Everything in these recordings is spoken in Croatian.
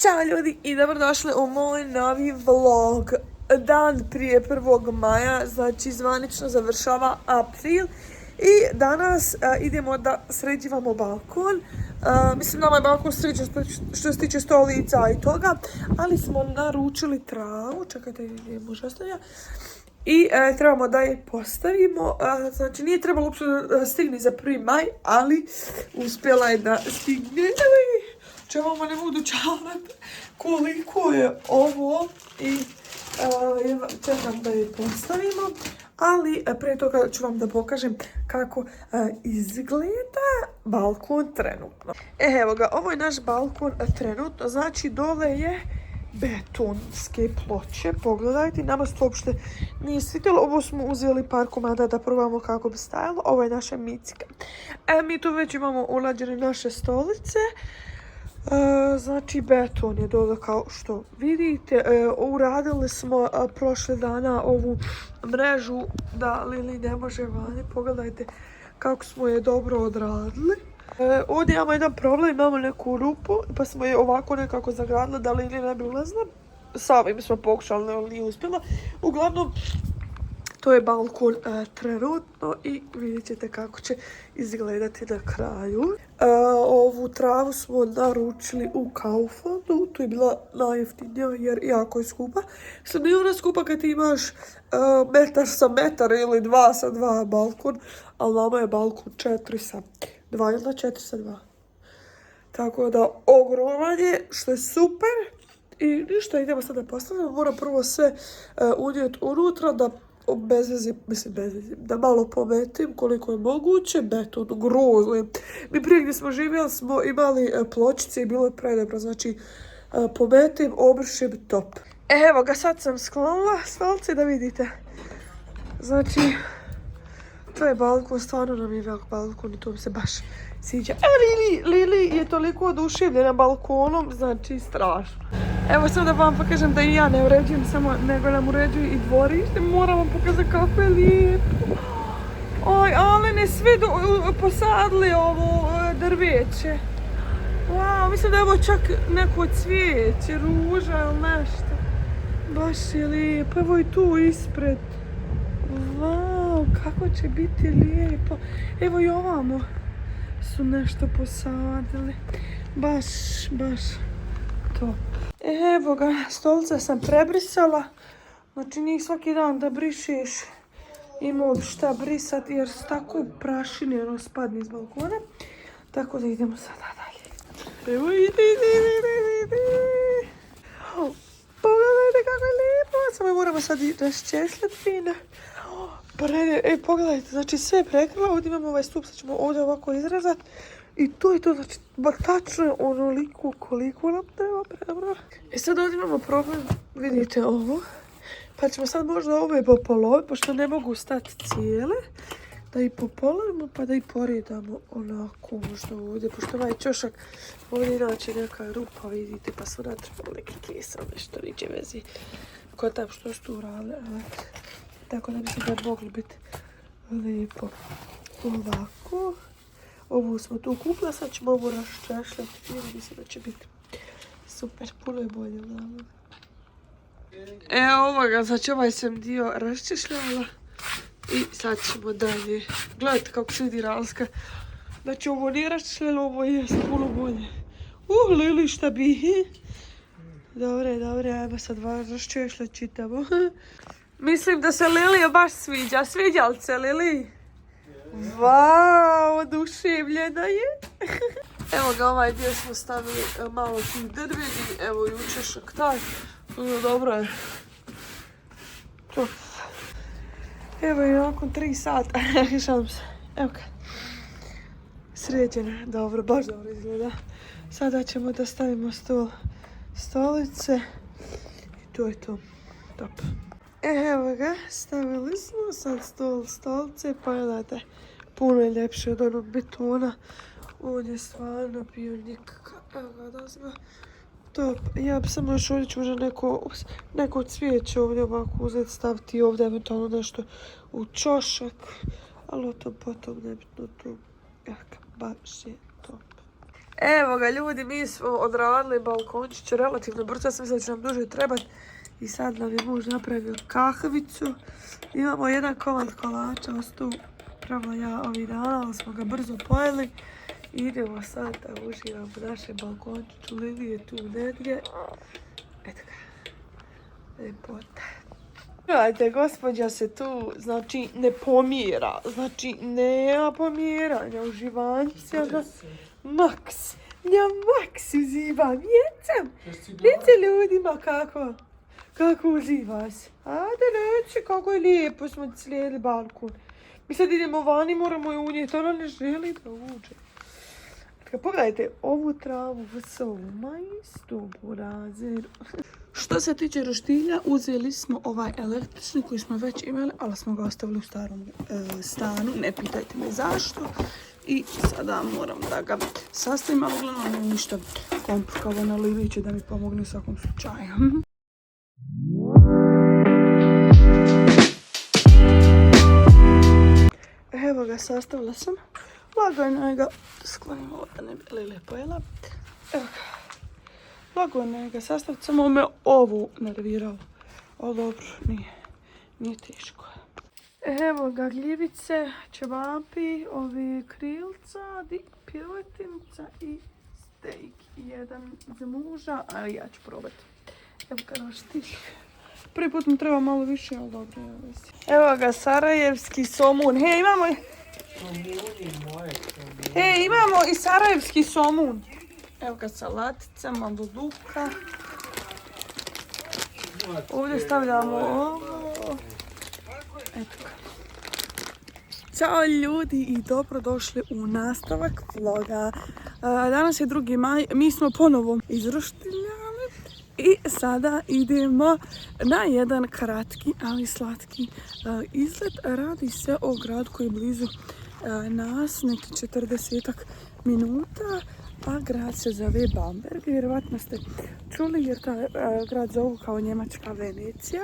Ćao ljudi i dobrodošli u moj novi vlog. Dan prije 1. maja, znači zvanično završava april i danas idemo da sređivamo balkon. Mislim nama je balkon sređen što se tiče stolica i toga, ali smo naručili travu, čekajte gdje je muž ostavlja. I trebamo da je postavimo, znači nije trebalo uopće da stigne za 1. maj, ali uspjela je da stigne. Če vama ne budu čarat koliko je ovo i čekam da je postavimo, ali prije toga ću vam da pokažem kako izgleda balkon trenutno. Evo ga, ovo je naš balkon trenutno, znači dole je betonske ploče, pogledajte, nama se to uopšte nije svidjelo, ovo smo uzeli par komada da probamo kako bi stajalo, ovo je naša micika. Mi tu već imamo ulađene naše stolice. Znači beton je dole kao što vidite. Uradili smo prošle dana ovu mrežu da Lili ne može vani. Pogledajte kako smo je dobro odradili. Ovdje imamo jedan problem, imamo neku rupu pa smo je ovako nekako zagradili da Lili ne bi ulazila. Sami smo pokušali, ali nije uspjela. Uglavnom, to je balkon trenutno i vidjet ćete kako će izgledati na kraju. Ovu travu smo naručili u Kauflandu, tu je bila najjeftinija jer jako je skupa. Sad nije ona skupa kad ti imaš metar sa metar ili 2 sa 2 balkon, ali nama je balkon 4 sa 2 ili 4 sa 2. Tako da ogroman je, što je super. I ništa, idemo sad da postavljamo. Moram prvo sve unijeti unutra da bez veze, da malo pometim koliko je moguće. Beton, grozno. Mi prije gdje smo živjeli smo imali pločice i bilo je predobro, znači pometim, obrišem, top. Evo ga, sad sam sklonila stolice da vidite. Znači, to je balkon, stvarno nam je velik balkon i to mi se baš sviđa. Lili je toliko oduševljena balkonom, znači strašno. Evo sad da vam pokažem da i ja ne uređujem samo, nego nam uređuju i dvorište. Moram vam pokazati kako je lijepo. Oj, ali ne svi posadili ovo drveće. Wow, mislim da je ovo čak neko cvijeće, ruža ili nešto. Baš je lijepo. Evo i tu ispred. Wow, kako će biti lijepo. Evo i ovamo su nešto posadili. Baš top. Evo ga, stolice sam prebrisala. Znači njih svaki dan da brišeš imao bi šta brisati jer su tako prašine ono spadne iz balkona. Tako da idemo sada dalje. Evo ide. Pogledajte kako je lijepo. Samo moramo sad raščešljati fino. Pogledajte, znači sve je prekrila. Ovdje imamo ovaj stup, sad ćemo ovdje ovako izrezati. I to je to, znači, tačno je onoliko koliko nam treba prema. Sad ovdje imamo problem, vidite ovo. Pa ćemo sad možda ove popoloviti, pošto ne mogu stati cijele. Da i popolovimo pa da i poredamo onako možda ovdje. Pošto ovaj čošak ovdje inače neka rupa, vidite, pa su natrpali neki kesel, nešto niđe vezi. Ko tam što su tu uradili, tako da mislim da mogli biti lijepo ovako. Ovu smo tu kupila, sad ćemo ovu raščešljati i mislim da će biti super, puno je bolje glavno. Evo ovoga, znači ovaj sam dio raščešljala i sad ćemo dalje. Gledajte kako se vidi razlika. Znači ovo nije raščešljalo, ovo je puno bolje. Lili šta bi? Dobre, ajmo sad raščešljati čitamo. Mislim da se Lili baš sviđa. Sviđa li se Lili? Wow, oduševljena je. Evo ga, ovaj dio smo stavili malo tih drveni. Evo i učešak taj. Dobro je. Top. Evo i nakon 3 sata. Šalim se. Evo ga. Sređena. Dobro, baš dobro izgleda. Sada ćemo da stavimo stolice. I to je to. Top. Evo ga, stavili smo sad stolice, pa gledajte, puno je ljepše od onog betona. On je stvarno bio nikakav, evo ga da smo top. Ja bi samo još ovdje ću možda neko cvijeće ovdje ovako uzeti, staviti ovdje eventualno nešto u čošak, ali o tom potom nebitno tu, baš je top. Evo ga ljudi, mi smo odradili balkončić relativno brzo, ja sam mislila da će nam duže trebati. I sad nam je muž napravio kahvicu. Imamo jedan komad kolača, ostao pravo ja ovih dana, ali smo ga brzo pojeli. Idemo sad da uživamo naše balkončiću, Lili je tu negdje. Eto ga, lepota. Gledajte, gospođa se tu, znači, ne pomira, znači, nema pomiranja, uživancija. Maks, ja Maks uživam, jesam. Reci ljudima kako uživaš. Ajde reći kako je lijepo smo slijeli balkon. Mi sad idemo vani, moramo je unijeti, ona ne želi da uđe. Pogledajte, ovu travu vsoma isto burazer. Što se tiče roštilja, uzeli smo ovaj električni koji smo već imali, ali smo ga ostavili u starom stanu, ne pitajte me zašto. I sada moram da ga sastavim, ali uglavnom nije ništa komplikovano, Lili će da mi pomogne u svakom slučaju. Evo ga, sastavila sam. Lagano ga sklonimo ovo da ne bi Lili pojela. Evo ga. Lagano ga sastaviti, samo me ovu nerviralo. Ali dobro, nije teško. Evo ga, gljivice, čevapi, ovi krilca, piletinca i steak. Jedan za muža, ali ja ću probati. Evo ga, roštilj. Prvi put mi treba malo više, ali dobro. Evo ga, sarajevski somun. Hej, imamo i sarajevski somun. Evo ga, salatica, malo luka. Ovdje stavljamo ovo. Eto ga. Ćao ljudi i dobrodošli u nastavak vloga. Danas je 2. maj, mi smo ponovo izroštiljali i sada idemo na jedan kratki, ali slatki izlet. Radi se o gradu koji je blizu nas, neki 40 minuta, a grad se zove Bamberg. Vjerovatno ste čuli jer taj grad zovu kao njemačka Venecija,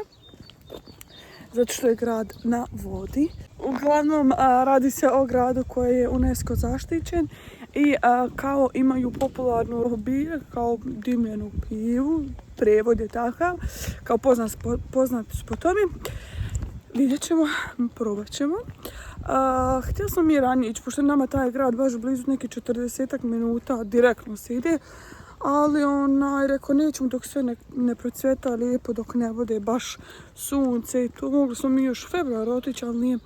zato što je grad na vodi. Uglavnom radi se o gradu koji je UNESCO zaštićen i kao imaju popularnu bilje, kao dimljenu pivu, prevod je takav, kao poznat po tome. Vidjet ćemo, probat ćemo. Htjela sam mi ranije ići, pošto nama taj grad baš blizu neki 40 minuta, direktno se ide. Ali rekao nećemo dok sve ne procvjeta lijepo, dok ne bude baš sunce i to. Mogli smo mi još u februar otići, ali nije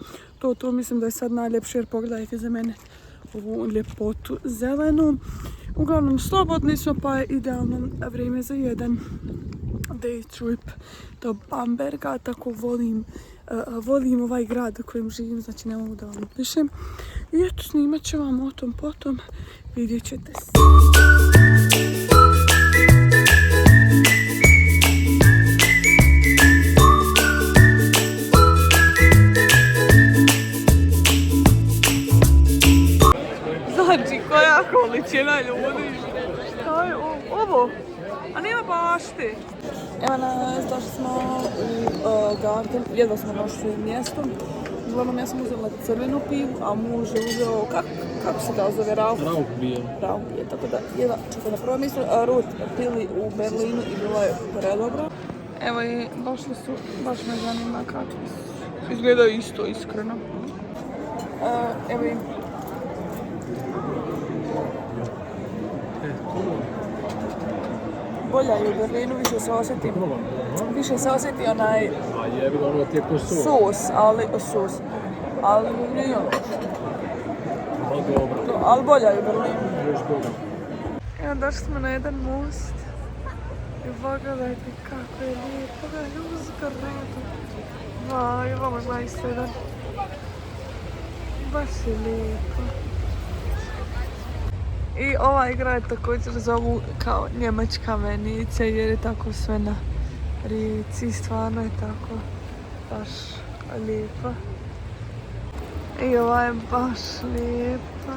to. Mislim da je sad najljepše jer pogledajte za mene ovu ljepotu zelenu. Uglavnom slobodni smo pa je idealno vrijeme za jedan day trip do Bamberga. Tako volim ovaj grad u kojem živim, znači ne mogu da vam opišem. I eto, snimat ću vam o tom potom, vidjet ćete se. Znači, koja količina ljudi? Šta je ovo? A nema bašte. Evo nas, došli smo u garden, jedva smo došli mjestom. Uglavnom ja sam uzela crvenu pivu, a muž je uzeo, kako se to zove, Rauchbier, tako da jedva čekam na prvo mjesto. Ruth pili u Berlinu i bilo je predobro. Evo i došli su, baš me zanima kako su. Izgleda isto, iskreno. Evo i bolja je u Berlinu, više se osjeti onaj sos, ali nije ono. Ali bolja je u Berlinu. Evo, došli smo na jedan most i pogledajte kako je lijepo, ga je uzgrado. Ovo je zaista jedan, baš je lijepo. I ovaj grad također zovu kao njemačka Venecija jer je tako sve na rijeci, stvarno je tako baš lijepa. I ova je baš lijepa.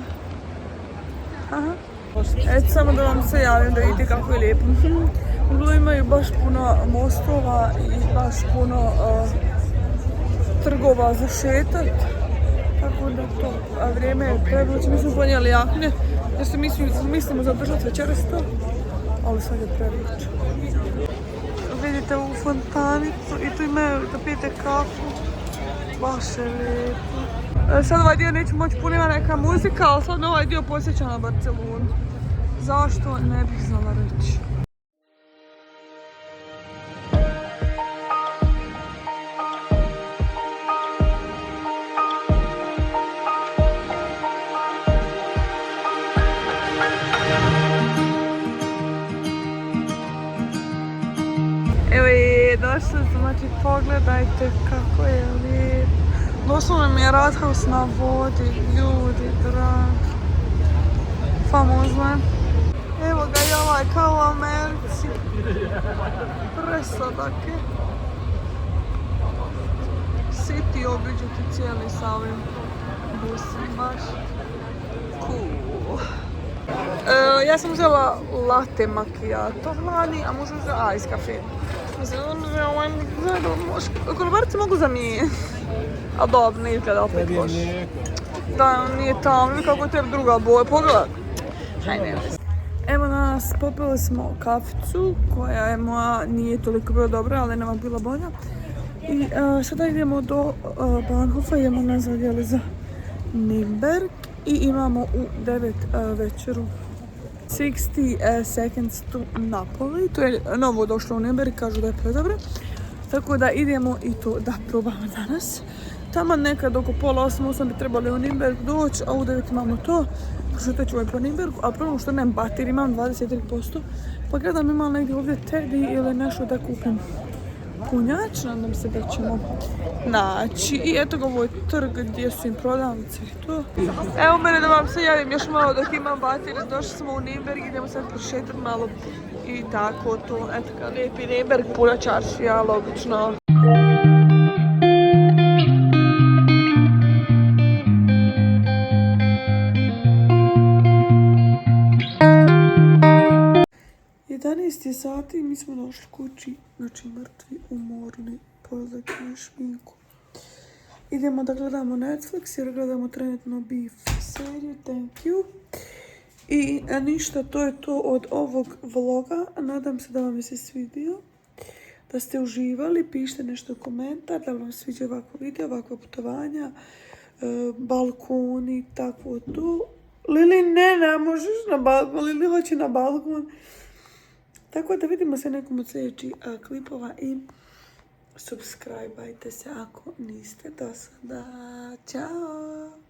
Eto, samo da vam se javim da vidite kako je lijepo. Uglavnom imaju baš puno mostova i baš puno trgova za šetat. Tako da to vrijeme je prebući. Mi smo ponijeli jakne Ja se mislimo zadržati večeras to, ali sad je prevriče. Vidite ovu fontanicu i tu imaju da pijete kafu. Baš je lijepo. Sad ovaj dio neću moći puno, ima neka muzika, ali sad ovaj dio posjeća na Barcelonu. Zašto? Ne bih znala reći. Evo je, došli smo, znači pogledajte kako je lijep. Doslovno mi je Rathaus na vodi, ljudi dragi. Famozno je. Evo ga i ovaj kao u Americi. Presladak je. City obiđu ti cijeli sa ovim busom, baš cool. Ja sam uzela latte macchiato vlani, a muž uzela ice cafe. Mislim, kolobarci mogu zamijeniti. A dobro, ne izgleda opet loš. Da, nije tamo, vidi kako je tebi druga boja, pogledaj. Hajde. Evo nas, popili smo kaficu, koja je moja, nije toliko bila dobra, ali nama bila bolja. I sada idemo do Bahnhofa, idemo nazad za Nürnberg i imamo u 9 večeru 60 seconds to Napoli. To je novo došlo u Nürnberg, kažu da je predobro. Tako da idemo i to da probamo danas. Tamo nekad oko pola 8 bi trebali u Nürnberg doći, a u 9 imamo to. Prošetat ću po Nürnbergu, a prvo što nemam baterij, imam 23%. Pa gledam imam negdje ovdje Teddy ili nešto da kupim punjač, nadam se da ćemo naći. I eto ga, ovo je trg gdje su im prodavnice i to. Evo mene da vam se javim još malo dok imam baterij. Došli smo u Nürnberg, idemo sad prošetati malo i tako to. Eto ga, lijepi Nürnberg, puna čaršija, logično. Sati i mi smo došli kući, znači mrtvi, umorni, pozakli šminku. Idemo da gledamo Netflix jer gledamo trenutno Beef seriju, thank you. I ništa, to je to od ovog vloga, nadam se da vam je se svidio, da ste uživali, pišite nešto u komentar, da vam sviđa ovako video, ovakva putovanja, balkoni, tako to. Lili, ne možeš na balkon, Lili hoće na balkon. Tako da vidimo se nekom od sljedećih klipova i subscribe-ajte se ako niste do sada. Ćao!